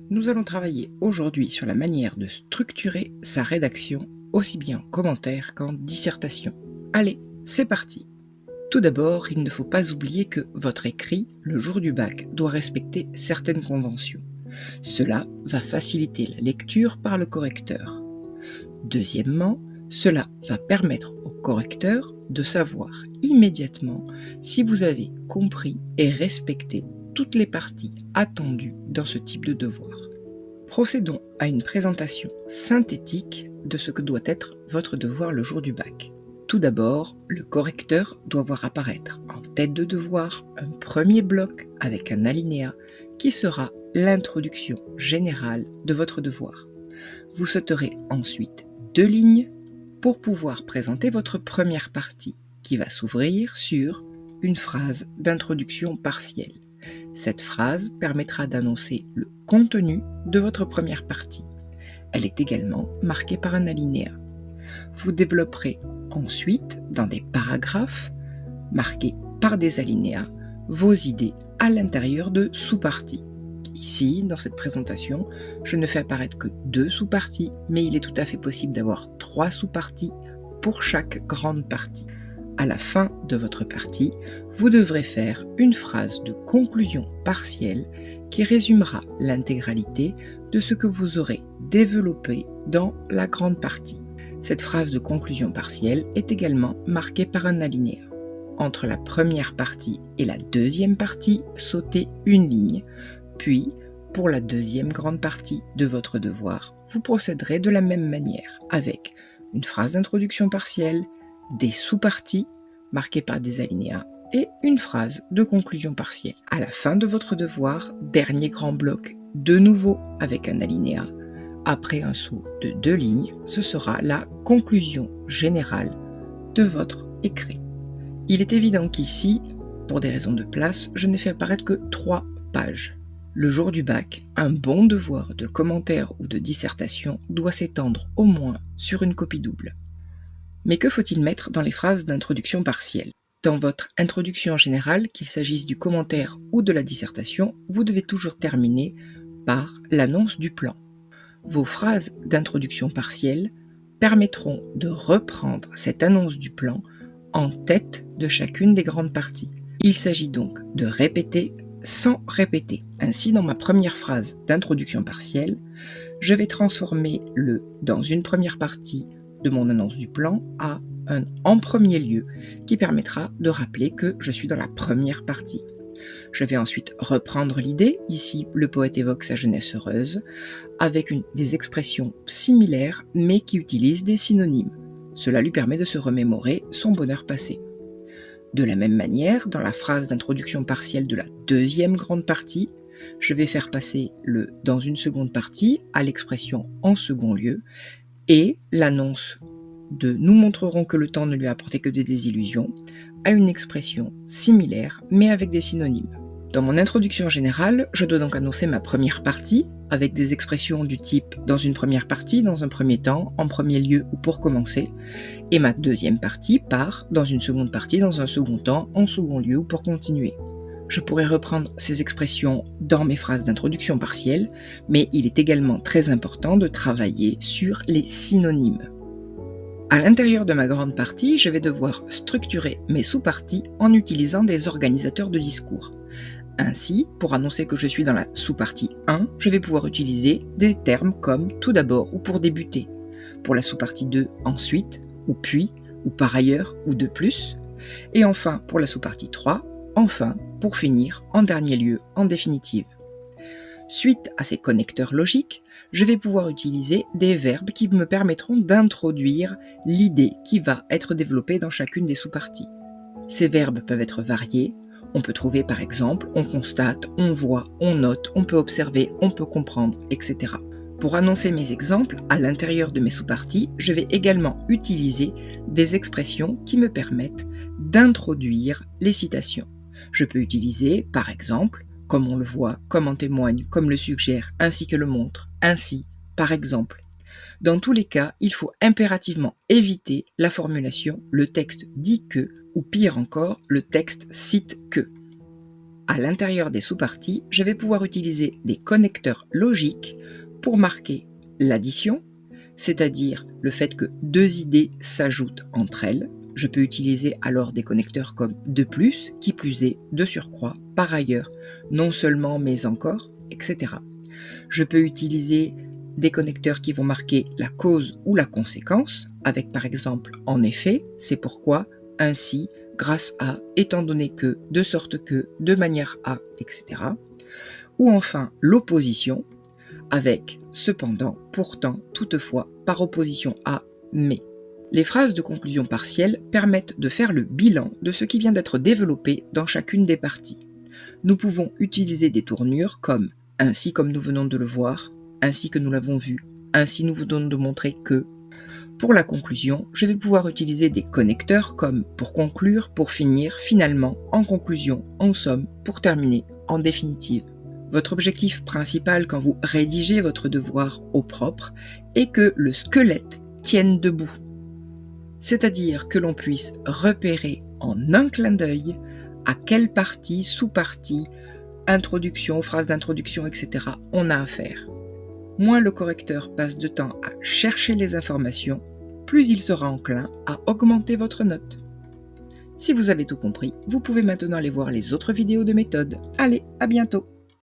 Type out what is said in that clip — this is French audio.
Nous allons travailler aujourd'hui sur la manière de structurer sa rédaction, aussi bien en commentaire qu'en dissertation. Allez, c'est parti! Tout d'abord, il ne faut pas oublier que votre écrit, le jour du bac, doit respecter certaines conventions. Cela va faciliter la lecture par le correcteur. Deuxièmement, cela va permettre au correcteur de savoir immédiatement si vous avez compris et respecté toutes les parties attendues dans ce type de devoir. Procédons à une présentation synthétique de ce que doit être votre devoir le jour du bac. Tout d'abord, le correcteur doit voir apparaître en tête de devoir un premier bloc avec un alinéa qui sera l'introduction générale de votre devoir. Vous sauterez ensuite 2 lignes pour pouvoir présenter votre première partie qui va s'ouvrir sur une phrase d'introduction partielle. Cette phrase permettra d'annoncer le contenu de votre première partie. Elle est également marquée par un alinéa. Vous développerez ensuite, dans des paragraphes marqués par des alinéas, vos idées à l'intérieur de sous-parties. Ici, dans cette présentation, je ne fais apparaître que 2 sous-parties, mais il est tout à fait possible d'avoir 3 sous-parties pour chaque grande partie. À la fin de votre partie, vous devrez faire une phrase de conclusion partielle qui résumera l'intégralité de ce que vous aurez développé dans la grande partie. Cette phrase de conclusion partielle est également marquée par un alinéa. Entre la première partie et la deuxième partie, sautez une ligne. Puis, pour la deuxième grande partie de votre devoir, vous procéderez de la même manière, avec une phrase d'introduction partielle, des sous-parties marquées par des alinéas et une phrase de conclusion partielle. À la fin de votre devoir, dernier grand bloc, de nouveau avec un alinéa. Après un saut de 2 lignes, ce sera la conclusion générale de votre écrit. Il est évident qu'ici, pour des raisons de place, je n'ai fait apparaître que 3 pages. Le jour du bac, un bon devoir de commentaire ou de dissertation doit s'étendre au moins sur une copie double. Mais que faut-il mettre dans les phrases d'introduction partielle ? Dans votre introduction générale, qu'il s'agisse du commentaire ou de la dissertation, vous devez toujours terminer par l'annonce du plan. Vos phrases d'introduction partielle permettront de reprendre cette annonce du plan en tête de chacune des grandes parties. Il s'agit donc de répéter sans répéter. Ainsi, dans ma première phrase d'introduction partielle, je vais transformer le « dans une première partie » de mon annonce du plan à un « en premier lieu » qui permettra de rappeler que je suis dans la première partie. Je vais ensuite reprendre l'idée, ici le poète évoque sa jeunesse heureuse, avec des expressions similaires mais qui utilisent des synonymes. Cela lui permet de se remémorer son bonheur passé. De la même manière, dans la phrase d'introduction partielle de la deuxième grande partie, je vais faire passer le « dans une seconde partie » à l'expression « en second lieu » et l'annonce de « nous montrerons que le temps ne lui a apporté que des désillusions » à une expression similaire mais avec des synonymes. Dans mon introduction générale, je dois donc annoncer ma première partie avec des expressions du type « dans une première partie »,« dans un premier temps »,« en premier lieu » ou « pour commencer », et ma deuxième partie par « dans une seconde partie »,« dans un second temps »,« en second lieu » ou « pour continuer ». Je pourrais reprendre ces expressions dans mes phrases d'introduction partielle, mais il est également très important de travailler sur les synonymes. À l'intérieur de ma grande partie, je vais devoir structurer mes sous-parties en utilisant des organisateurs de discours. Ainsi, pour annoncer que je suis dans la sous-partie 1, je vais pouvoir utiliser des termes comme « tout d'abord » ou « pour débuter ». Pour la sous-partie 2, « ensuite » ou « puis » ou « par ailleurs » ou « de plus ». Et enfin, pour la sous-partie 3, « enfin » pour finir, en dernier lieu, en définitive. Suite à ces connecteurs logiques, je vais pouvoir utiliser des verbes qui me permettront d'introduire l'idée qui va être développée dans chacune des sous-parties. Ces verbes peuvent être variés. On peut trouver par exemple, on constate, on voit, on note, on peut observer, on peut comprendre, etc. Pour annoncer mes exemples, à l'intérieur de mes sous-parties, je vais également utiliser des expressions qui me permettent d'introduire les citations. Je peux utiliser, par exemple, comme on le voit, comme en témoigne, comme le suggère, ainsi que le montre, ainsi, par exemple. Dans tous les cas, il faut impérativement éviter la formulation « le texte dit que » ou pire encore, « le texte cite que ». À l'intérieur des sous-parties, je vais pouvoir utiliser des connecteurs logiques pour marquer l'addition, c'est-à-dire le fait que deux idées s'ajoutent entre elles. Je peux utiliser alors des connecteurs comme de plus, qui plus est, de surcroît, par ailleurs, non seulement mais encore, etc. Je peux utiliser des connecteurs qui vont marquer la cause ou la conséquence, avec par exemple en effet, c'est pourquoi, ainsi, grâce à, étant donné que, de sorte que, de manière à, etc. Ou enfin l'opposition, avec cependant, pourtant, toutefois, par opposition à, mais. Les phrases de conclusion partielle permettent de faire le bilan de ce qui vient d'être développé dans chacune des parties. Nous pouvons utiliser des tournures comme « ainsi comme nous venons de le voir »,« ainsi que nous l'avons vu »,« ainsi nous venons de montrer que ». Pour la conclusion, je vais pouvoir utiliser des connecteurs comme « pour conclure »,« pour finir »,« finalement »,« en conclusion »,« en somme »,« pour terminer »,« en définitive ». Votre objectif principal quand vous rédigez votre devoir au propre est que le squelette tienne debout. C'est-à-dire que l'on puisse repérer en un clin d'œil à quelle partie, sous-partie, introduction, phrase d'introduction, etc. on a affaire. Moins le correcteur passe de temps à chercher les informations, plus il sera enclin à augmenter votre note. Si vous avez tout compris, vous pouvez maintenant aller voir les autres vidéos de méthode. Allez, à bientôt!